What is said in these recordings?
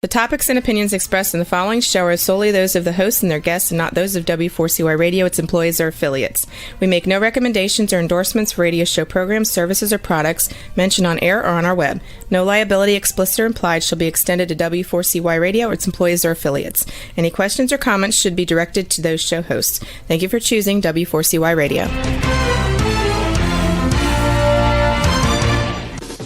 The topics and opinions expressed in the following show are solely those of the hosts and their guests and not those of W4CY Radio, its employees, or affiliates. We make no recommendations or endorsements for radio show programs, services, or products mentioned on air or on our web. No liability, explicit or implied, shall be extended to W4CY Radio or its employees or affiliates. Any questions or comments should be directed to those show hosts. Thank you for choosing W4CY Radio.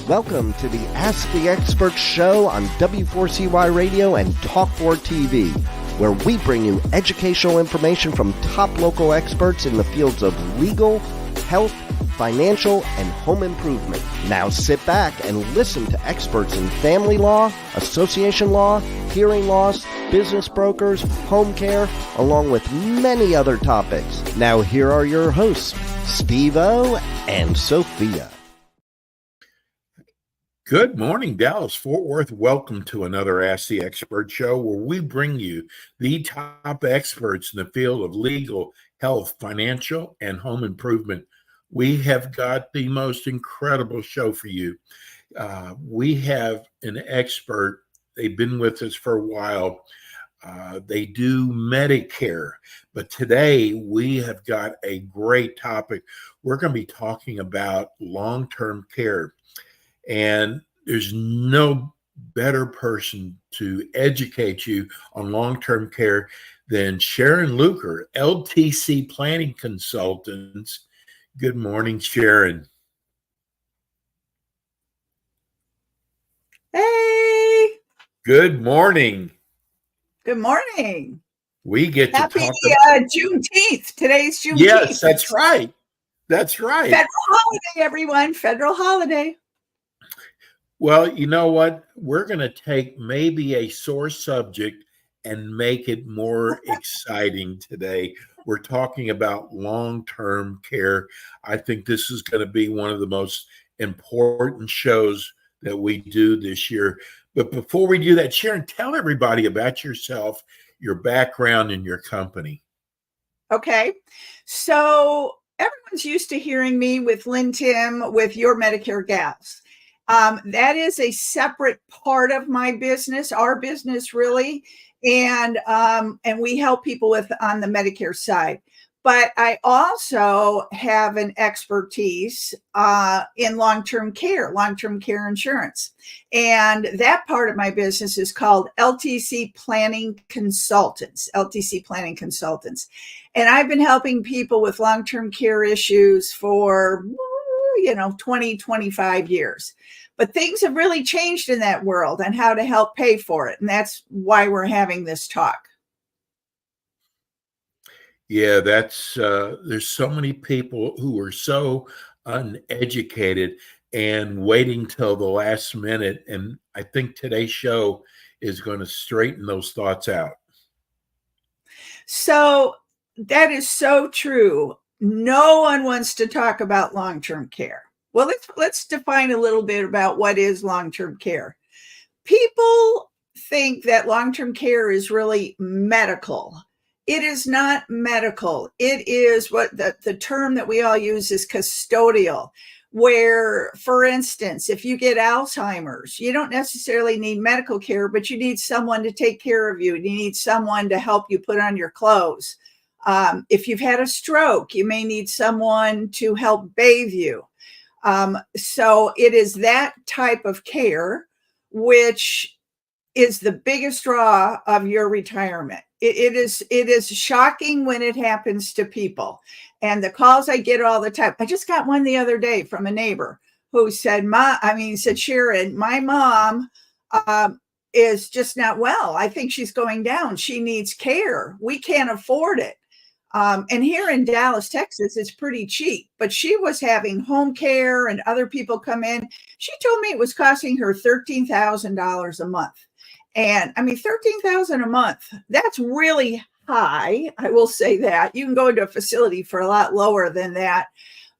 Welcome to the Ask the Expert show on W4CY Radio and Talk4 TV, where we bring you educational information from top local experts in the fields of legal, health, financial, and home improvement. Now sit back and listen to experts in family law, association law, hearing loss, business brokers, home care, along with many other topics. Now here are your hosts, Steve-O and Sophia. Good morning, Dallas-Fort Worth. Welcome to another Ask the Expert show where we bring you the top experts in the field of legal, health, financial, and home improvement. We have got the most incredible show for you. We have an expert. They've been with us for a while. They do Medicare. But today we have got a great topic. We're going to be talking about long-term care. And there's no better person to educate you on long-term care than Sharon Luker, LTC Planning Consultants. Good morning, Sharon. Hey. Good morning. Good morning. We get Happy to talk about Juneteenth. Today's Juneteenth. Yes, that's right. That's right. Federal holiday, everyone. Federal holiday. Well, you know what? We're going to take maybe a sore subject and make it more exciting today. We're talking about long-term care. I think this is going to be one of the most important shows that we do this year. But before we do that, Sharon, tell everybody about yourself, your background, and your company. Okay. So everyone's used to hearing me with Lynn Tim with Your Medicare Gals. That is a separate part of my business, our business really, and we help people with on the Medicare side. But I also have an expertise in long-term care insurance, and that part of my business is called LTC Planning Consultants. LTC Planning Consultants, and I've been helping people with long-term care issues for 20, 25 years. But things have really changed in that world and how to help pay for it. And that's why we're having this talk. Yeah, that's there's so many people who are so uneducated and waiting till the last minute. And I think today's show is going to straighten those thoughts out. So that is so true. No one wants to talk about long-term care. Well, let's define a little bit about what is long-term care. People think that long-term care is really medical. It is not medical. It is what the term that we all use is custodial, where, for instance, if you get Alzheimer's, you don't necessarily need medical care, but you need someone to take care of you. You need someone to help you put on your clothes. If you've had a stroke, you may need someone to help bathe you. So it is that type of care, which is the biggest draw of your retirement. It is shocking when it happens to people. And the calls I get all the time. I just got one the other day from a neighbor who said, Sharon, my mom is just not well. I think she's going down. She needs care. We can't afford it. And here in Dallas, Texas, it's pretty cheap, but she was having home care and other people come in. She told me it was costing her $13,000 a month. And I mean, $13,000 a month, that's really high. I will say that. You can go into a facility for a lot lower than that.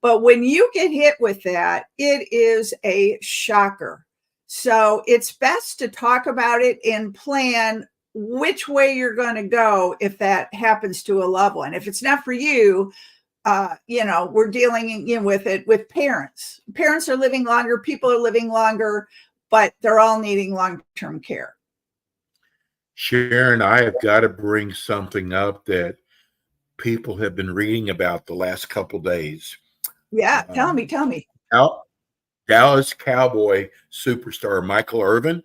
But when you get hit with that, it is a shocker. So it's best to talk about it and plan which way you're going to go if that happens to a loved one. If it's not for you, we're dealing with it with parents. Parents are living longer, people are living longer, but they're all needing long-term care. Sharon, I have got to bring something up that people have been reading about the last couple days. Yeah, tell Um, me, tell me. Dallas Cowboy superstar Michael Irvin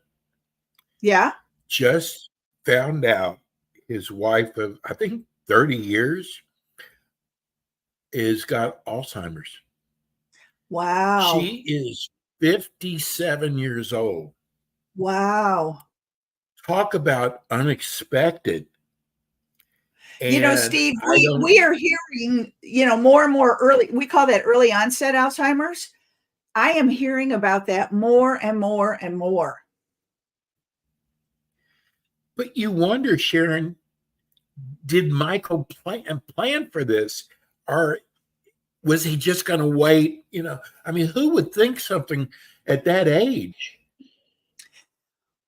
Yeah. just found out his wife of, I think, 30 years is got Alzheimer's. Wow. She is 57 years old. Wow. Talk about unexpected. You know, And Steve, I we don't, are hearing, more and more early, we call that early onset Alzheimer's. I am hearing about that more and more and more. but you wonder, Sharon, did Michael plan for this? Or was he just going to wait? I mean, who would think something at that age?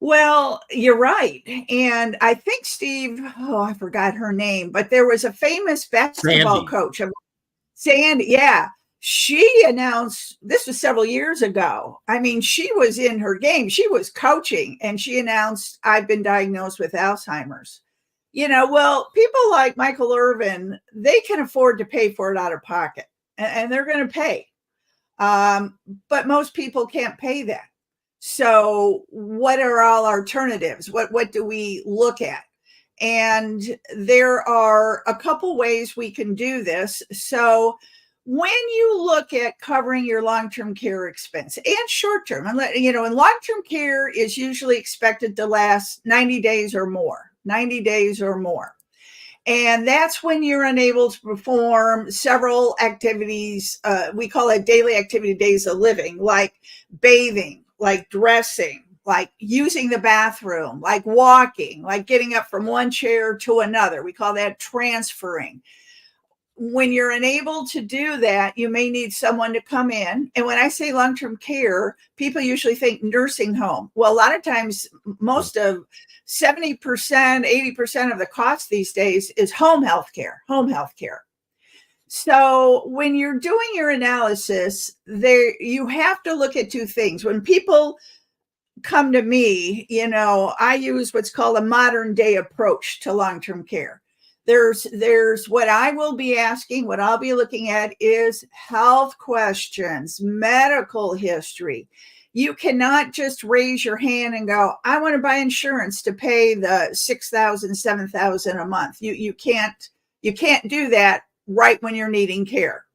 Well, you're right. And I think Steve, oh, I forgot her name, but there was a famous basketball Sandy. coach, Sandy. Yeah. She announced this was several years ago. I mean, she was in her game, she was coaching, and she announced, I've been diagnosed with Alzheimer's. Well, people like Michael Irvin, they can afford to pay for it out of pocket, and they're going to pay. Um, but most people can't pay that. So, what are all alternatives? What do we look at? And there are a couple ways we can do this. So, when you look at covering your long-term care expense and short-term, and long-term care is usually expected to last 90 days or more. 90 days or more. And that's when you're unable to perform several activities. We call it daily activity days of living, like bathing, like dressing, like using the bathroom, like walking, like getting up from one chair to another. We call that transferring. When you're unable to do that, you may need someone to come in. And when I say long-term care, people usually think nursing home. Well, a lot of times, most of 70%, 80% of the cost these days is home health care, home health care. So when you're doing your analysis, you have to look at two things. When people come to me, I use what's called a modern day approach to long-term care. There's what I will be asking, what I'll be looking at is health questions, medical history. You cannot just raise your hand and go, I want to buy insurance to pay the $6,000, $7,000 a month. You can't do that right when you're needing care.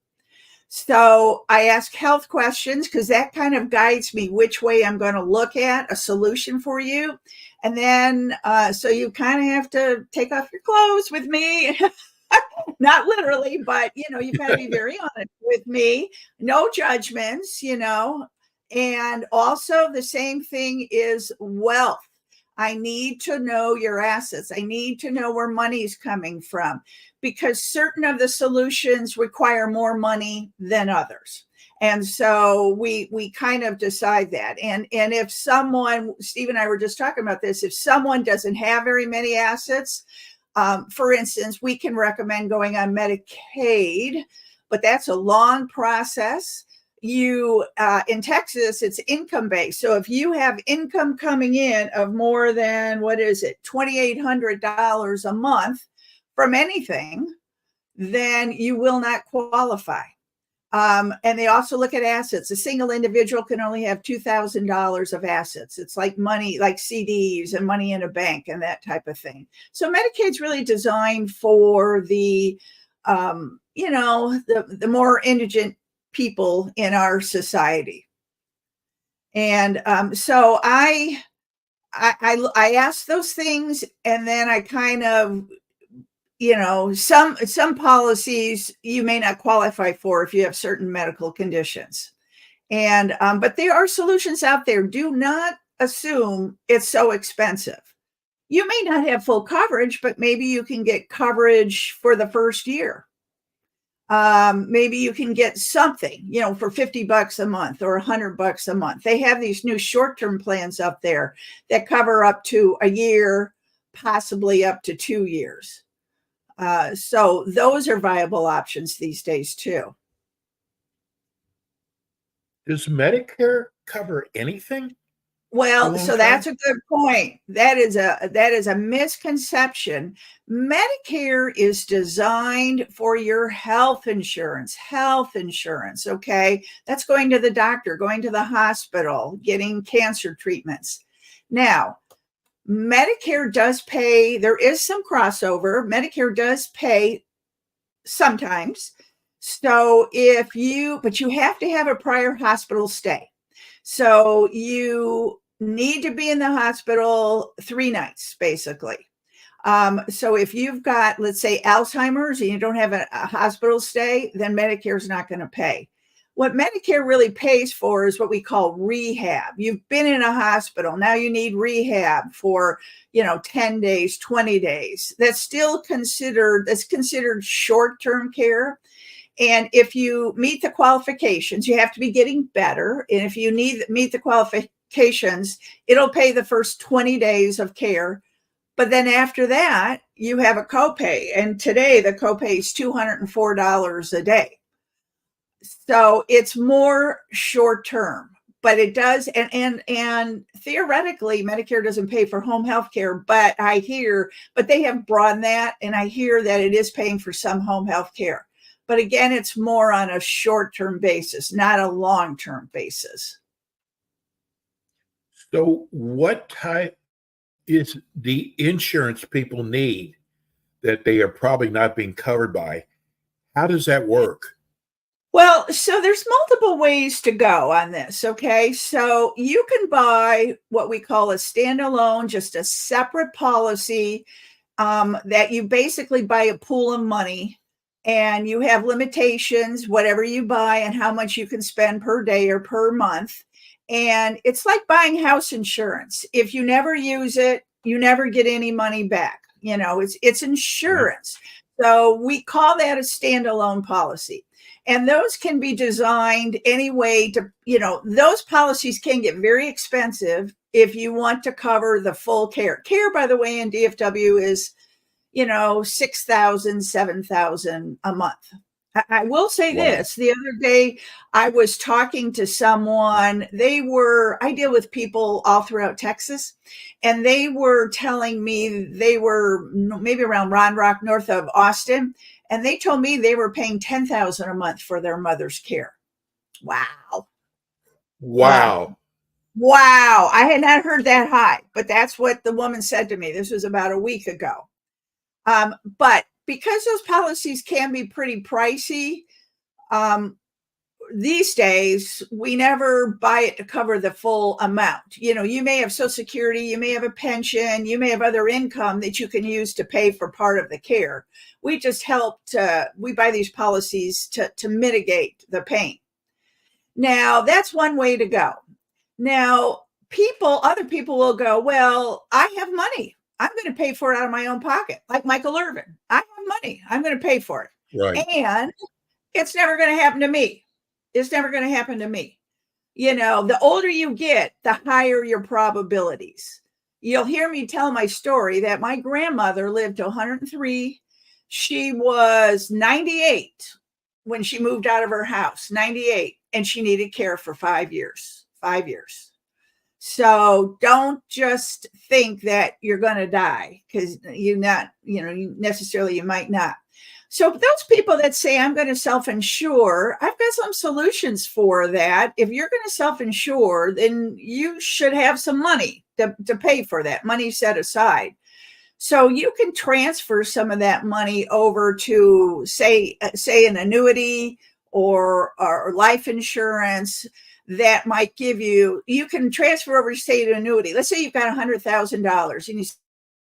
So I ask health questions because that kind of guides me which way I'm going to look at a solution for you. And then, so you kind of have to take off your clothes with me. Not literally, but you've got to be very honest with me. No judgments, And also the same thing is wealth. I need to know your assets. I need to know where money's coming from, because certain of the solutions require more money than others. And so we kind of decide that. And if someone, Steve and I were just talking about this, if someone doesn't have very many assets, for instance, we can recommend going on Medicaid, but that's a long process. In Texas, it's income based. So if you have income coming in of more than, $2,800 a month from anything, then you will not qualify. And they also look at assets. A single individual can only have $2,000 of assets. It's like money, like CDs and money in a bank and that type of thing. So Medicaid's really designed for the more indigent people in our society. And so I ask those things, and then I kind of, some policies you may not qualify for if you have certain medical conditions. And but there are solutions out there. Do not assume it's so expensive. You may not have full coverage, but maybe you can get coverage for the first year. Maybe you can get something, for $50 a month or $100 a month. They have these new short-term plans up there that cover up to a year, possibly up to 2 years. So those are viable options these days too. Does Medicare cover anything? Well, long so term? that's a good point. That is a misconception. Medicare is designed for your health insurance. Health insurance, okay? That's going to the doctor, going to the hospital, getting cancer treatments. Now, Medicare does pay, there is some crossover. Medicare does pay sometimes. So but you have to have a prior hospital stay. So you need to be in the hospital 3 nights, basically. So if you've got, let's say, Alzheimer's and you don't have a hospital stay, then Medicare is not going to pay. What Medicare really pays for is what we call rehab. You've been in a hospital. Now you need rehab for, 10 days, 20 days. That's considered short-term care. And if you meet the qualifications, you have to be getting better. And if you meet the qualifications, it'll pay the first 20 days of care. But then after that, you have a copay. And today the copay is $204 a day. So it's more short term, but it does. And theoretically, Medicare doesn't pay for home health care, but they have broadened that. And I hear that it is paying for some home health care. But again, it's more on a short-term basis, not a long-term basis. So what type is the insurance people need that they are probably not being covered by? How does that work? Well, so there's multiple ways to go on this, okay? So you can buy what we call a standalone, just a separate policy that you basically buy a pool of money, and you have limitations, whatever you buy and how much you can spend per day or per month. And it's like buying house insurance. If you never use it, you never get any money back. It's insurance. So we call that a standalone policy. And those can be designed any way those policies can get very expensive if you want to cover the full care. Care, by the way, in DFW is, 6,000, 7,000 a month. I will say this. The other day, I was talking to someone. I deal with people all throughout Texas, and they were telling me they were maybe around Round Rock, north of Austin, and they told me they were paying $10,000 a month for their mother's care. Wow. Wow. Wow. I had not heard that high, but that's what the woman said to me. This was about a week ago. But because those policies can be pretty pricey, these days, we never buy it to cover the full amount. You may have Social Security, you may have a pension, you may have other income that you can use to pay for part of the care. We just we buy these policies to mitigate the pain. Now, that's one way to go. Now, other people will go, well, I have money. I'm going to pay for it out of my own pocket. Like Michael Irvin. I have money. I'm going to pay for it. Right. And it's never going to happen to me. It's never going to happen to me. The older you get, the higher your probabilities. You'll hear me tell my story that my grandmother lived to 103. She was 98 when she moved out of her house, 98, and she needed care for 5 years. 5 years. So don't just think that you're going to die, because you might not. So those people that say, I'm going to self-insure, I've got some solutions for that. If you're going to self-insure, then you should have some money to pay for that, money set aside. So you can transfer some of that money over to, say an annuity or life insurance that might give you can transfer over, say, an annuity. Let's say you've got $100,000 and you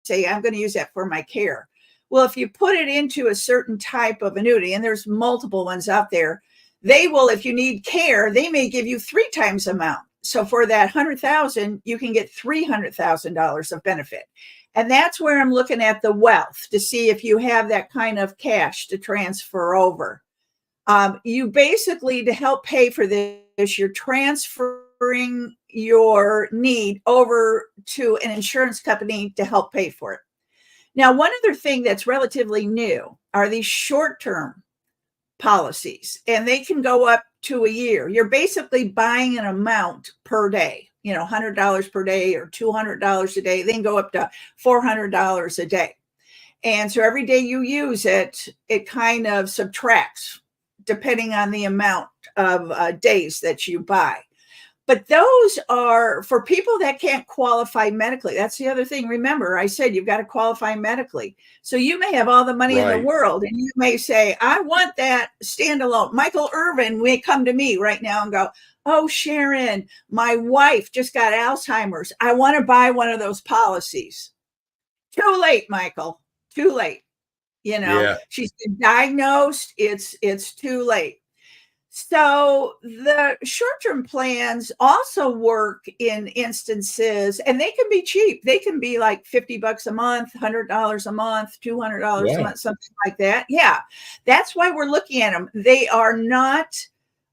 say, I'm going to use that for my care. Well, if you put it into a certain type of annuity, and there's multiple ones out there, they will, if you need care, they may give you 3 times the amount. So for that $100,000, you can get $300,000 of benefit. And that's where I'm looking at the wealth to see if you have that kind of cash to transfer over. You basically, to help pay for this, you're transferring your need over to an insurance company to help pay for it. Now, one other thing that's relatively new are these short-term policies, and they can go up to a year. You're basically buying an amount per day. $100 per day or $200 a day, then go up to $400 a day. And so every day you use it, it kind of subtracts depending on the amount of days that you buy. But those are for people that can't qualify medically. That's the other thing. Remember, I said you've got to qualify medically. So you may have all the money in the world and you may say, I want that standalone. Michael Irvin may come to me right now and go, oh, Sharon, my wife just got Alzheimer's. I want to buy one of those policies. Too late, Michael. Too late. She's been diagnosed. It's too late. So the short-term plans also work in instances, and they can be cheap. They can be like $50 a month, $100 a month, $200 a month, something like that. Yeah, that's why we're looking at them. They are not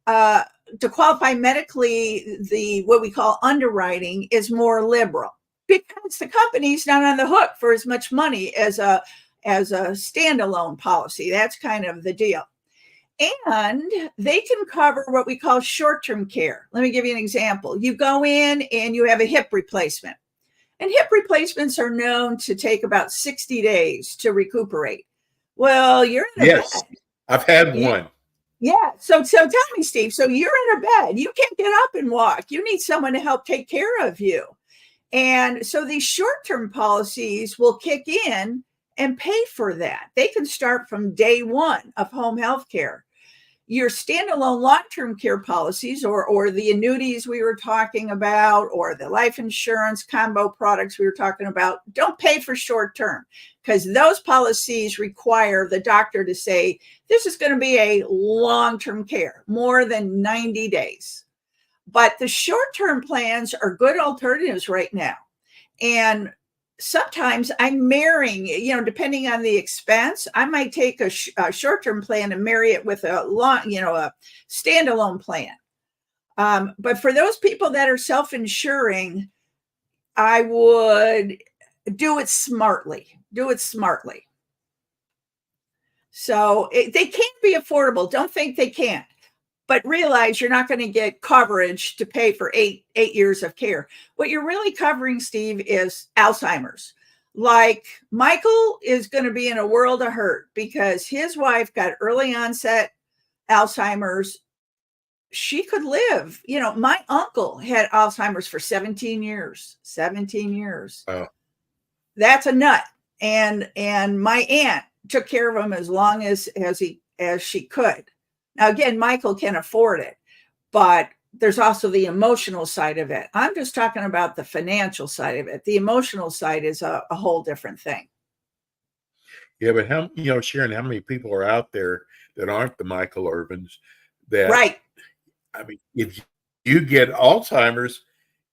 to qualify medically. What we call underwriting is more liberal because the company's not on the hook for as much money as a standalone policy. That's kind of the deal. And they can cover what we call short-term care. Let me give you an example. You go in and you have a hip replacement. And hip replacements are known to take about 60 days to recuperate. Well, you're in a bed. I've had one. Yeah. So tell me, Steve, so you're in a bed. You can't get up and walk. You need someone to help take care of you. And so these short-term policies will kick in and pay for that. They can start from day one of home health care. Your standalone long-term care policies or the annuities we were talking about or the life insurance combo products we were talking about don't pay for short-term because those policies require the doctor to say, this is going to be a long-term care, more than 90 days. But the short-term plans are good alternatives right now. And sometimes I'm marrying, depending on the expense, I might take a short-term plan and marry it with a standalone plan. But for those people that are self-insuring, I would do it smartly. So they can't be affordable. Don't think they can't. But realize you're not going to get coverage to pay for eight years of care. What you're really covering, Steve, is Alzheimer's. Like Michael is going to be in a world of hurt because his wife got early onset Alzheimer's. She could live. My uncle had Alzheimer's for 17 years. 17 years. Oh. That's a nut. And my aunt took care of him as long as she could. Now, again, Michael can afford it, but there's also the emotional side of it. I'm just talking about the financial side of it. The emotional side is a whole different thing. Yeah, but Sharon, how many people are out there that aren't the Michael Irvins that, right? I mean, if you get Alzheimer's,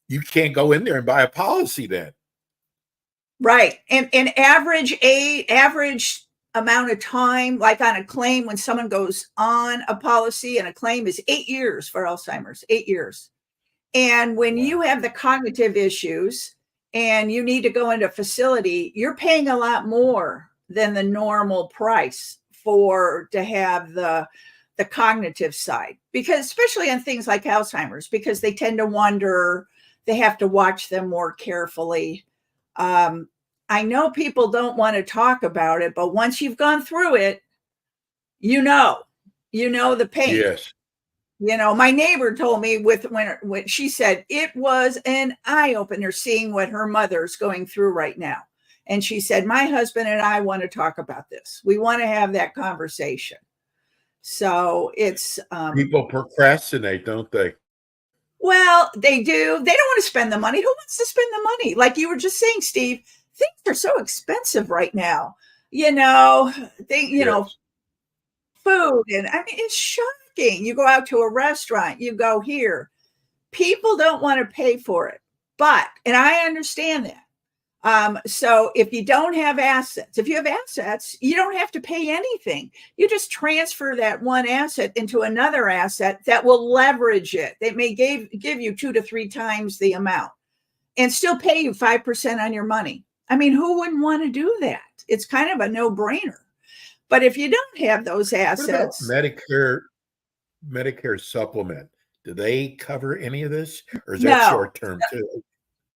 you can't go in there and buy a policy then. Right. And average amount of time, like on a claim, when someone goes on a policy and a claim is 8 years for Alzheimer's, 8 years. And when you have the cognitive issues and you need to go into a facility, you're paying a lot more than the normal price to have the cognitive side, because especially on things like Alzheimer's, because they tend to wonder, they have to watch them more carefully. I know people don't want to talk about it, but once you've gone through it, you know the pain. Yes. My neighbor told me when she said it was an eye opener seeing what her mother's going through right now. And she said, my husband and I want to talk about this. We want to have that conversation. So it's people procrastinate, don't they? Well, they do. They don't want to spend the money. Who wants to spend the money? Like you were just saying, Steve, things are so expensive right now. Yes. Food. And I mean, it's shocking. You go out to a restaurant, you go here. People don't want to pay for it. And I understand that. So if you don't have assets, if you have assets, you don't have to pay anything. You just transfer that one asset into another asset that will leverage it. They may give you 2 to 3 times the amount and still pay you 5% on your money. I mean, who wouldn't want to do that? It's kind of a no-brainer. But if you don't have those assets, what about Medicare supplement? Do they cover any of this, or is that No. short term too?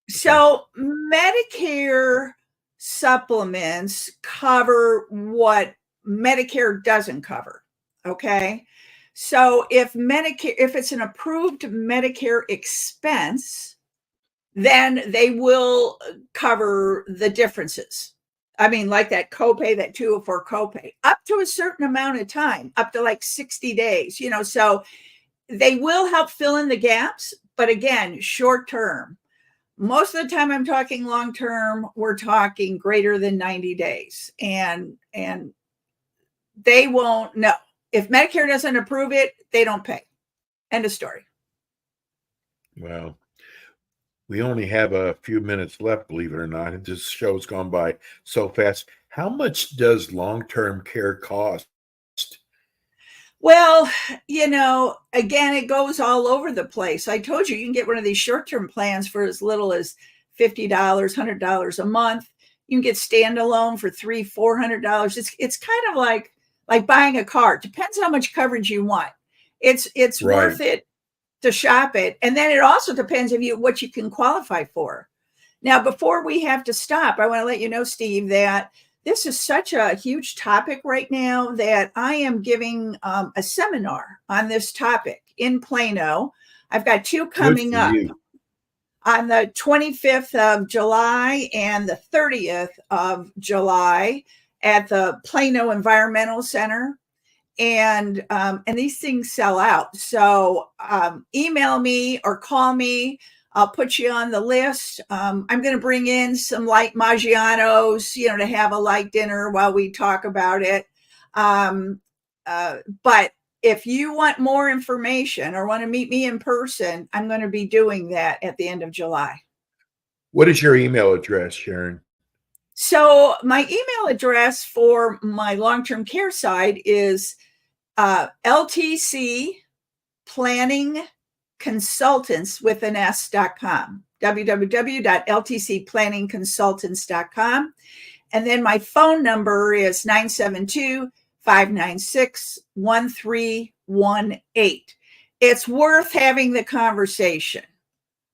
So Medicare supplements cover what Medicare doesn't cover. Okay. So if it's an approved Medicare expense, then they will cover the differences. I mean, like that copay, that 204 copay, up to a certain amount of time, up to like 60 days, so they will help fill in the gaps. But again, short term. Most of the time I'm talking long term, we're talking greater than 90 days. And they won't know. If Medicare doesn't approve it, they don't pay. End of story. Well, we only have a few minutes left, believe it or not. This show's gone by so fast. How much does long-term care cost? Well, again, it goes all over the place. I told you can get one of these short-term plans for as little as $50, $100 a month. You can get standalone for $300, $400. It's kind of like buying a car. It depends how much coverage you want. It's Right. worth it to shop it. And then it also depends what you can qualify for. Now, before we have to stop, I want to let you know, Steve, that this is such a huge topic right now that I am giving a seminar on this topic in Plano. I've got two coming up on the 25th of July and the 30th of July at the Plano Environmental Center. And these things sell out. So email me or call me. I'll put you on the list. I'm going to bring in some light Maggianos, to have a light dinner while we talk about it. But if you want more information or want to meet me in person, I'm going to be doing that at the end of July. What is your email address, Sharon? So my email address for my long-term care side is LTC Planning Consultants with an S.com, www.ltcplanningconsultants.com. And then my phone number is 972-596-1318. It's worth having the conversation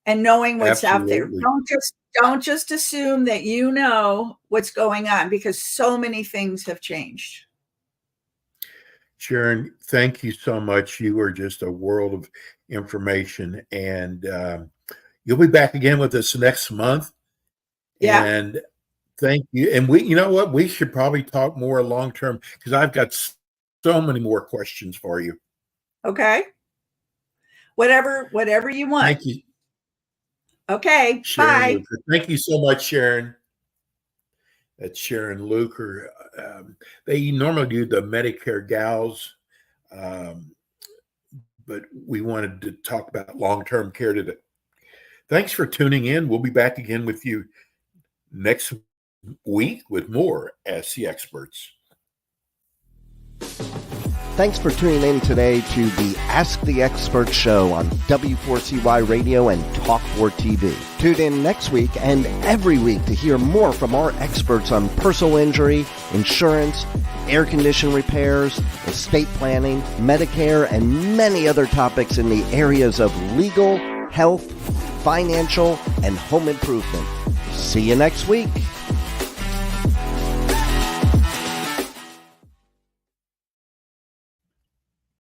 and knowing what's out there. Don't just assume that you know what's going on, because so many things have changed. Sharon, thank you so much. You are just a world of information, and you'll be back again with us next month. Yeah. And thank you. And you know what? We should probably talk more long-term, because I've got so many more questions for you. Okay. Whatever you want. Thank you. Okay. Sharon bye. Luker. Thank you so much, Sharon. That's Sharon Luker. They normally do the Medicare gals, but we wanted to talk about long-term care today. Thanks for tuning in. We'll be back again with you next week with more Ask the Experts. Thanks for tuning in today to the Ask the Expert show on W4CY Radio and Talk4 TV. Tune in next week and every week to hear more from our experts on personal injury, insurance, air condition repairs, estate planning, Medicare, and many other topics in the areas of legal, health, financial, and home improvement. See you next week.